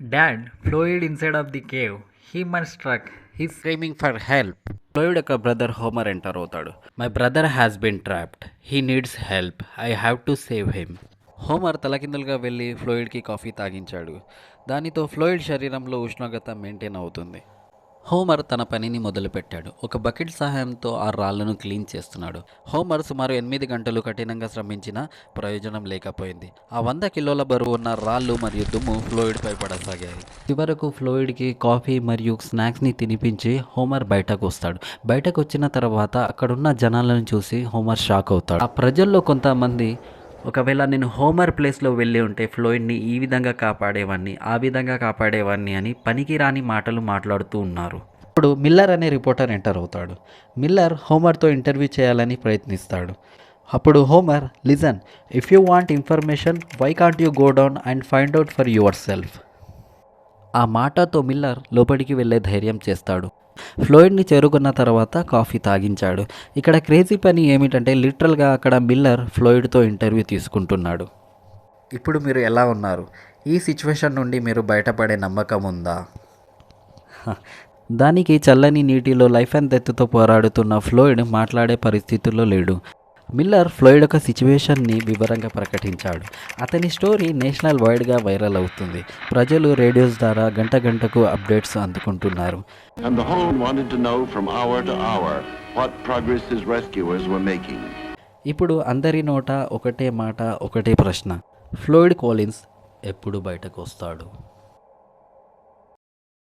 Dad, Floyd inside of the cave. He must struck. He's screaming for help. Floyd యొక్క brother Homer enter అవుతాడు. My brother has been trapped. He needs help. I have to save him. Homer తలకిందులుగా వెళ్ళి ఫ్లోయిడ్కి coffee తాగించాడు. దానితో fluid శరీరంలో ఉష్ణోగ్రత maintain అవుతుంది. Homer తన పనిని మొదలుపెట్టాడు. ఒక బకెట్ సహాయంతో ఆ రాళ్లను క్లీన్ చేస్తున్నాడు. హోమర్ సుమారు 8 గంటలు కఠినంగా శ్రమించినా ప్రయోజనం లేకపోయింది. ఆ 100 కిలోల బరువు ఉన్న రాళ్ళు మరియు దుమ్ము ఫ్లోయిడ్పై పడసాగాయి. చివరకు ఫ్లోయిడ్కి కాఫీ మరియు స్నాక్స్ని తినిపించి హోమర్ బయటకు వస్తాడు. బయటకు వచ్చిన తర్వాత అక్కడున్న జనాలను చూసి హోమర్ షాక్ అవుతాడు. ఆ ప్రజల్లో కొంతమంది, ఒకవేళ నేను హోమర్ ప్లేస్లో వెళ్ళి ఉంటే ఫ్లోయిడ్ని ఈ విధంగా కాపాడేవాడిని, ఆ విధంగా కాపాడేవాడిని అని పనికిరాని మాటలు మాట్లాడుతూ ఉన్నారు. ఇప్పుడు మిల్లర్ అనే రిపోర్టర్ ఎంటర్ అవుతాడు. మిల్లర్ హోమర్తో ఇంటర్వ్యూ చేయాలని ప్రయత్నిస్తాడు. అప్పుడు Homer, listen, if you want information why can't you go down and find out for your self. ఆ మాటతో మిల్లర్ లోపలికి వెళ్ళే ధైర్యం చేస్తాడు. ఫ్లోయిడ్ని చేరుకున్న తర్వాత కాఫీ తాగించాడు. ఇక్కడ క్రేజీ పని ఏమిటంటే లిటరల్గా అక్కడ మిల్లర్ ఫ్లోయిడ్తో ఇంటర్వ్యూ తీసుకుంటున్నాడు. ఇప్పుడు మీరు ఎలా ఉన్నారు? ఈ సిచ్యువేషన్ నుండి మీరు బయటపడే నమ్మకం ఉందా? దానికి చల్లని నీటిలో లైఫ్ అండ్ డెత్తో పోరాడుతున్న ఫ్లోయిడ్ మాట్లాడే పరిస్థితుల్లో లేడు. మిల్లర్ ఫ్లోయిడ్ యొక్క సిచ్యువేషన్ని వివరంగా ప్రకటించాడు. అతని స్టోరీ నేషనల్ వైడ్గా వైరల్ అవుతుంది. ప్రజలు రేడియోస్ ద్వారా గంటకు updates అందుకుంటున్నారు. And the whole wanted to know from hour to hour what progress his rescuers were making. ఇప్పుడు అందరి నోట ఒకటే మాట, ఒకటే ప్రశ్న. ఫ్లోయిడ్ కోలిన్స్ ఎప్పుడు బయటకు వస్తాడు?